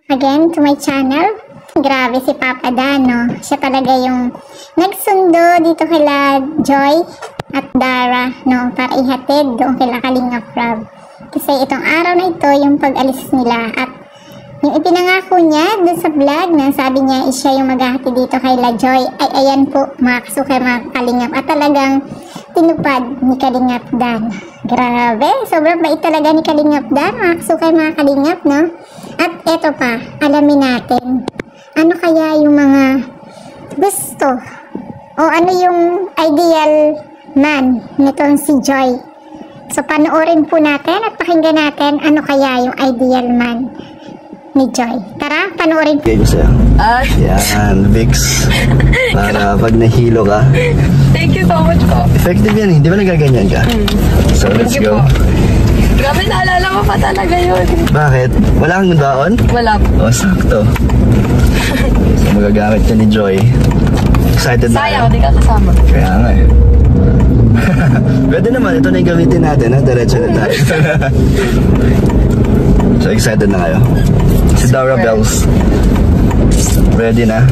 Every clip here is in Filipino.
again to my channel. Grabe si Papa Dan, no? Siya talaga yung nagsundo dito kila Joy at Dara, no? Para ihatid doon kila Kalingap Rob. Kasi itong araw na ito yung pag-alis nila at yung ipinangako niya dun sa vlog na sabi niya siya yung maghahatid dito kay La Joy ay ayan po mga kasukay mga Kalingap at talagang tinupad ni Kalingap Dan. Grabe, sobrang bait talaga ni Kalingap Dan mga kasukay mga Kalingap, no? At eto pa, alamin natin ano kaya yung mga gusto o ano yung ideal man nitong si Joy. So panoorin po natin at pakinggan natin ano kaya yung ideal man ni Joy. Tara, panoorin po. Bigay ko sa'yo. Yan, Vicks. Para pag nahilo ka. Thank you so much po. Effective yan, hindi ba nagaganyan ka? So let's go. Grabe, naalala ko pa talaga yun. Bakit? Wala kang baon? Wala po. O, sakto. So magagamit ka ni Joy. Excited na Sayang, kayo? di ka kasama. Kaya nga eh. Pwede naman, ito na yung gamitin natin ha. Diretso na tayo. So excited na kayo? Si Dara Bells. Ready na?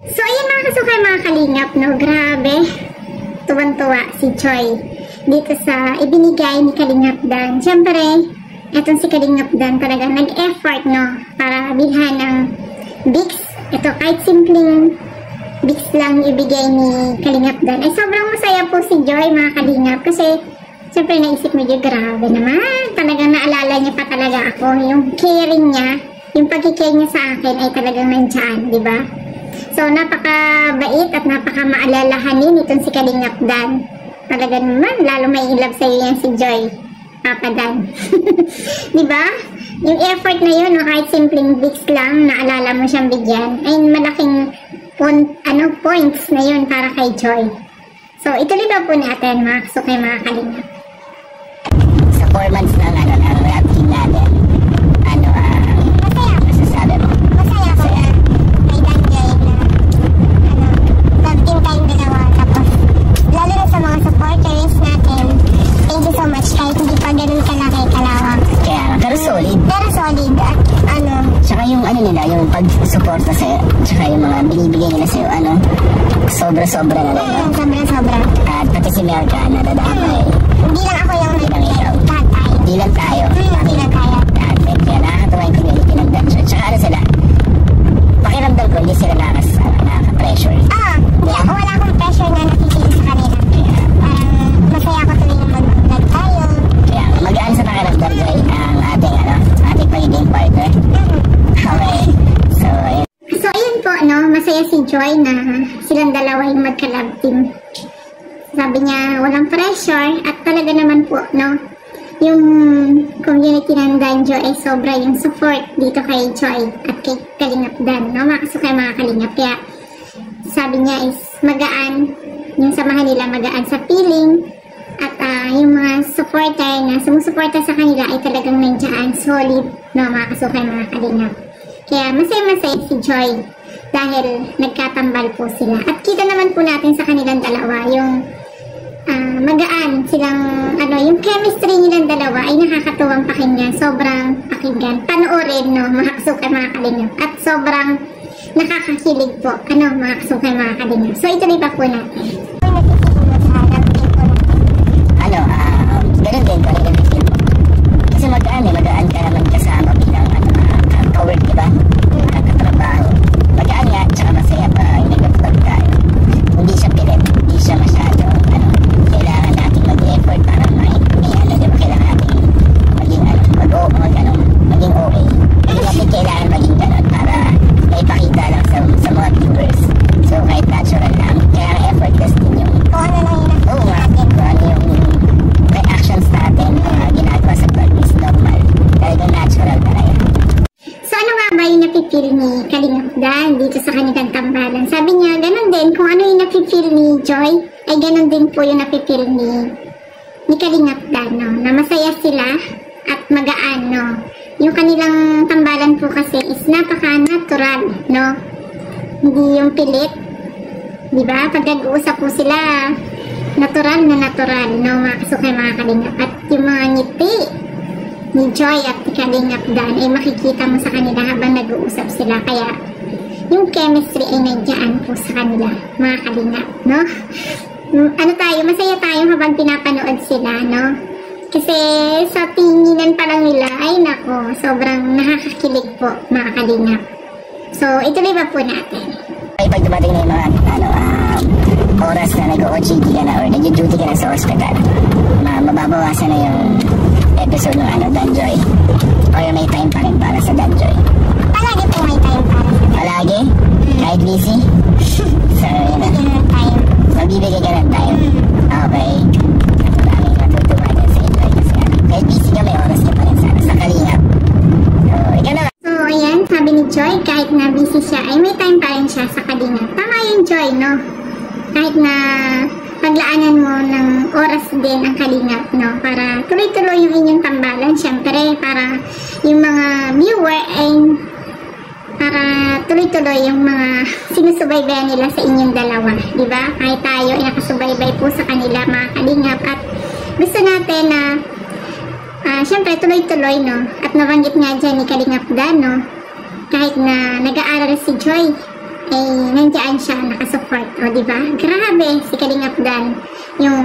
So ayan mga kasukay mga Kalingap, no? Grabe. Tuwang-tuwa si Joy dito sa ibinigay ni Kalingap Dan. Siyempre, etong si Kalingap Dan talaga nag-effort, no? Para bilhan ng Vicks. Ito, kahit simpleng Vicks lang ibigay ni Kalingap Dan. Ay sobrang masaya po si Joy mga Kalingap kasi siyempre naisip medyo grabe naman. Talagang naalala niya pa talaga ako. Yung caring niya, yung pag-care niya sa akin ay talagang nandyan, di ba? So napaka-bait at napaka-maalalahanin itong si Kalingap Dan. Talaga naman, lalo may ilove sa'yo yan si Joy, Papa Dan. di ba? Yung effort na yun, no, kahit simpleng Vicks lang, naalala mo siyang bigyan, ay malaking points na yun para kay Joy. So, ituloy ba po natin mga kasukay mga Kalingap? Sa 4 months na ng rap team natin, masaya. Masasabi mo? Masaya ko na may danggay na love team tayong dalawa. Tapos, lalo na sa mga supporters natin, thank you so much kahit hindi pa ganun kalaki kalawak. Kaya nga, pero solid. Pero solid at Tsaka yung nila, yung pag-suporta sa'yo, tsaka yung mga binibigay nila sa'yo, sobra-sobra na rin. Sobra-sobra. At pati si Melka na dadamay. Hindi lang ako yung Hindi lang ikaw. lahat tayo. Hindi lang tayo. Hindi lang tayo. Kaya nakakatawa yung community ng Dungeon. Tsaka sila, pakiramdam ko, hindi sila nakaka-pressure. Wala akong pressure na nakikita sa kanila. Parang masaya ako tuwing mag-vlog tayo. Kaya magaan sa pakiramdam ko ang ating pagiging partner. Okay. So, ayun po, no, masaya si Joy na silang dalawa yung magka-love team. Sabi niya, walang pressure at talaga naman po, no, yung community ng Danjo ay sobra yung support dito kay Joy at kay Kalingap Dan, no, mga kasukay mga Kalingap. Kaya, sabi niya is magaan, yung samahan nila magaan sa feeling at yung mga supporter na sumusuporta sa kanila ay talagang nandiyan, solid, no, mga kasukay mga Kalingap. Kaya masaya-masaya si Joy dahil nagkatambal po sila. At kita naman po natin sa kanilang dalawa yung magaan silang, yung chemistry nilang dalawa ay nakakatuwang pakinggan. Sobrang pakinggan. Panoorin, no, mga kasukay mga Kalingap. At sobrang nakakakilig po, mga kasukay mga Kalingap. So, ituloy pa po natin. Ganun din ko rin feel mo. Kasi magaan ka naman kasama bilang ka-work, diba? Katrabaho. Magaan nga, tsaka masaya pa yung nag-vlog tayo. Hindi siya pilit, hindi siya masyado, kailangan natin mag-effort para diba? Kailangan natin maging, maging okay. Hindi natin kailangan maging ganun para maipakita lang sa mga viewers. So, kahit natural lang, kaya effortless din yung yung reactions natin ginagawa sa vlog is normal. Talagang natural talaga. So ano nga ba yung napipil ni Kalingap Dan dito sa kanilang tambalan? Sabi niya, ganun din. Kung ano yung napipil ni Joy, ay ganun din po yung napipil ni Kalingap Dan, no? Na masaya sila at magaan, no? Yung kanilang tambalan po kasi is napaka-natural, no? Hindi yung pilit. Diba? Pag nag-uusap po sila, natural na natural, no, mga kasukay mga Kalingap. At yung mga ngiti, ni Joy at ni Kalingap Dan ay makikita mo sa kanila habang nag-uusap sila. Kaya yung chemistry ay nandiyan po sa kanila, mga Kalingap, no? Masaya tayo habang pinapanood sila, no? Kasi sa tinginan pa lang nila, ay nako, sobrang nakakakilig po, mga Kalingap. So, ituloy ba po natin? Ay, pag dumating na yung mga oras na nag-OJT ka na or nag-duty ka na sa hospital, mababawasan na yung episode ng Danjoy. Or may time pa rin para sa Danjoy. Palagi po may time para sa Danjoy. Palagi? Kahit busy? So, yun na. Magbibigay ka ng time. Okay. Maraming matutuwa dyan sa Enjoy kasi kahit busy ka, may oras ka pa rin sana sa Kalingap. So, ikaw na. So, ayan, sabi ni Joy, kahit na busy siya, ay may time pa rin siya sa Kalingap. Tama yung Joy, no? Kahit na paglaanan mo ng oras din ang Kalingap, no? Para tuloy-tuloy yung inyong tambalan, syempre, para yung mga viewer ay para tuloy-tuloy yung mga sinusubaybayan nila sa inyong dalawa, di ba? Kahit tayo ay nakasubaybay po sa kanila, mga Kalingap, at gusto natin na syempre tuloy-tuloy, no? At nabanggit nga dyan ni Kalingap Dan, no? Kahit na nag-aaral si Joy, ay nandiyan siya, nakasupport, o di ba? Grabe si Kalingap Dan, yung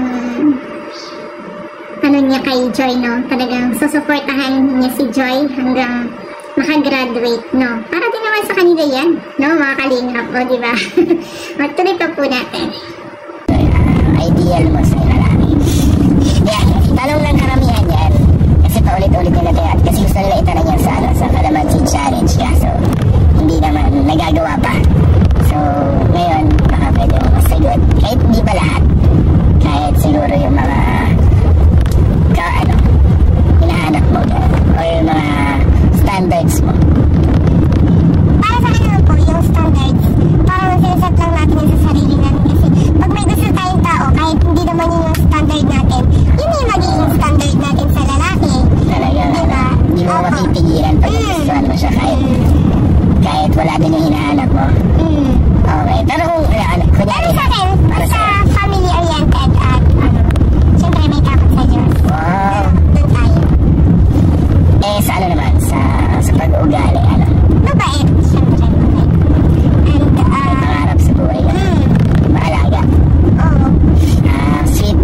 niya kay Joy, no? Talagang susuportahan niya si Joy hanggang makagraduate, no? Para din naman sa kanila yan, no? Mga Kalingap, o di ba? Magtuloy pa po natin. Ideal mo sa lalaki. Yan, tanong lang karamihan yan. Kasi paulit-ulit nila kaya. Kasi gusto nila itanong yan sa Kalamansi Challenge. Kaso, hindi naman nagagawa pa. So, ngayon, baka pwede mo masagot. Kahit hindi pa lahat. Kahit siguro yung mga hinahanap mo or yung mga standards mo. Para sa akin po, yung standards, parang sinaset lang natin yung sa sarili natin. Kasi pag may gusto tayong tao, kahit hindi naman yun yung standard natin, yun yung magiging standard natin sa lalaki. Talaga, diba? Hindi mo mapipigilan pag gustuhan mo siya kahit wala din yung hinahanap mo. Okay, pero kung kunyari, sa akin, para sa family-oriented at siyempre may takot sa Diyos. Wow. Doon tayo. Sa naman, sa pag-uugali, Mabait, siyempre mabait. And, pangarap sa buhay ka. Maalaga. Oo. Sweet.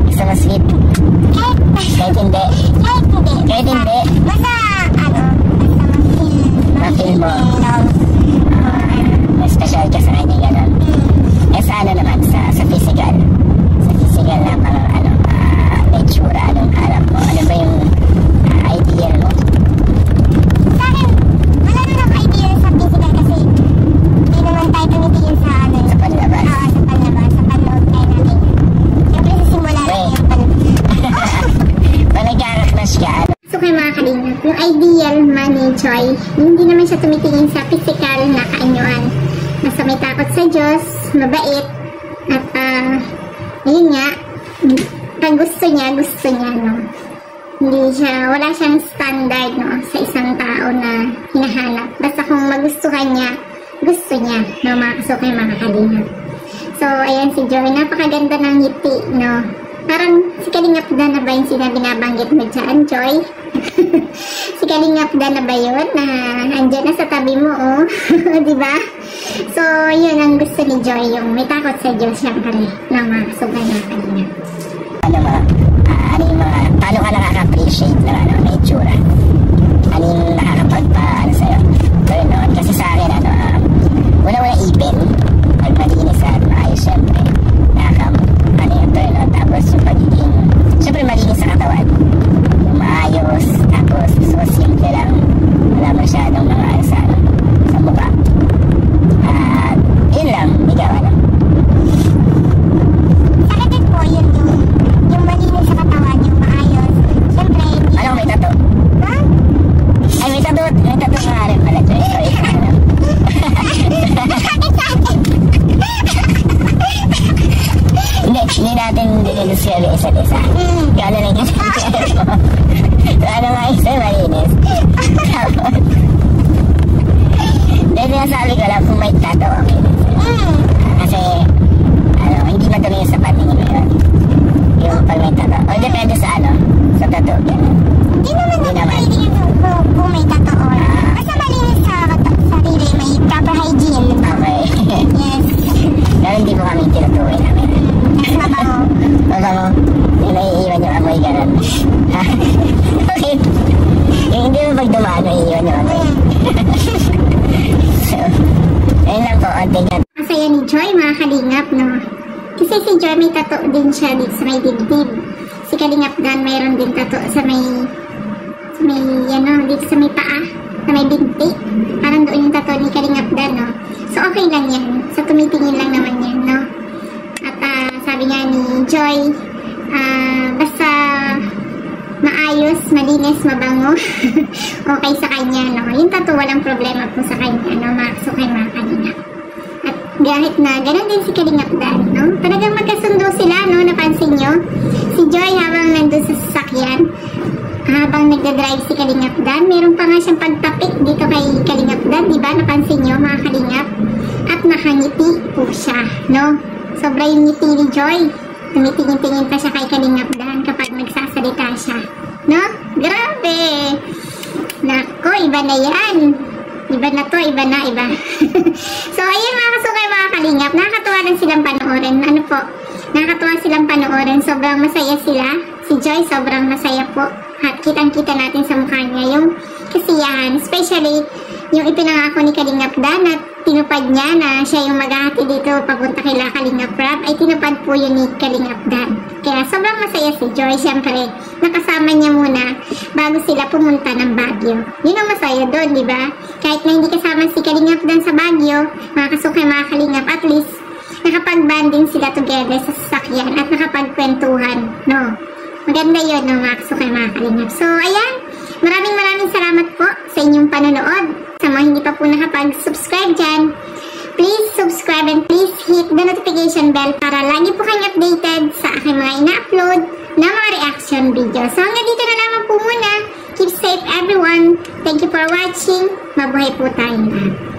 Gusto mo sweet? Kahit hindi. Kahit hindi. Basta, ma-feel mo. May special ka sa kanya, gano'n. Sa naman, sa physical. Sa physical na parang, nature, anong harap mo. Ano ba yung ideal mo? Sa akin, wala na ng idea sa physical kasi hindi naman tayo tumitingin sa Sa panlabas. sa panlabas, sa panloob tayo natin. Siyempre sa simula lang yung Pag nagkakakrush ka, So kay mga Kalingap, yung ideal man ni Joy, hindi naman siya tumitingin sa physical na kaanyuan. Basta may takot sa Diyos, mabait, at ayun nga, pag gusto niya, no? Hindi siya, wala siyang standard, no? Sa isang tao na hinahanap. Basta kung magustuhan niya, gusto niya, no? Mga kasukay, mga Kalingap. So, ayan si Joy, napakaganda ng ngiti, no? Parang si Kalingap Dan na ba yung binabanggit mo dyan, Joy? Si Kalingap Dan na ba yun? Na andyan na sa tabi mo, oh. Diba? So, yun ang gusto ni Joy, yung may takot sa Diyos, siyempre, ng mga kasukay, mga Kalingap. paano ka nakaka-appreciate ng nature? Ano yung nakakapagpaano sa'yo? Turn on. Kasi sa akin, una-una ipin. Pag malinis at maayos, syempre. Turn on. Tapos yung pagiging, syempre malinis sa katawan. Yung maayos. Tapos, so simple lang. Wala masyadong mga sa mukha. At, yun lang. Ikaw, Sa akin po, yun yung malinis sa katawan, yung maayos. Siyempre, may tato? Ha? Joy, mga kalingap, no? Kasi si Joy may tato din siya dito sa may dibdib. Si Kalingap Dan mayroon din tato sa may dito sa may paa, sa may binti. Parang doon yung tato ni Kalingap Dan, no? So, okay lang yan. So, tumitingin lang naman yan, no? At sabi nga ni Joy, basta maayos, malinis, mabango, okay sa kanya, no? Yung tato, walang problema po sa kanya, no? So, kay mga Kalingap. At kahit na, ganun din si Kalingap Dan, no? Talagang magkasundo sila, no? Napansin nyo? Si Joy, habang nandun sa sasakyan, habang nagdadrive si Kalingap Dan, meron pa nga siyang pagtapik dito kay Kalingap Dan, diba? Napansin nyo, mga Kalingap? At nakangiti po siya, no? Sobra yung ngiti ni Joy. Tumitingin-tingin pa siya kay Kalingap Dan kapag nagsasalita siya, no? Grabe! Nako, iba na yan. Iba na to, iba na, iba. So, ayun mga kasukay, mga Kalingap. Nakakatuwa lang silang panoorin. Ano po? Nakakatuwa silang panoorin. Sobrang masaya sila. Si Joy, sobrang masaya po. At kitang-kita natin sa mukha niya yung kasiyahan. Especially, yung ipinangako ni Kalingap Dan at tinupad niya na siya yung maghahati dito papunta kay Kalingap Rab, ay tinupad po yun ni Kalingap Dan. Kaya sobrang masaya si Joy. Siyempre, nakasama niya muna bago sila pumunta ng Baguio. Yun ang masaya doon, di ba? Kahit na hindi kasama si Kalingap Dan sa Baguio, mga kasukay, mga Kalingap, at least nakapag-banding sila together sa sasakyan at nakapagkwentuhan, no? Maganda yun, no, mga kasukay, mga Kalingap. So, ayan. Maraming salamat po sa inyong panonood. Sa mga hindi pa po nakapag-subscribe dyan, please subscribe and please hit the notification bell para lagi po kayong updated sa aking mga ina-upload na mga reaction video. So, hanggang dito na naman po muna. Keep safe, everyone. Thank you for watching. Mabuhay po tayo lahat.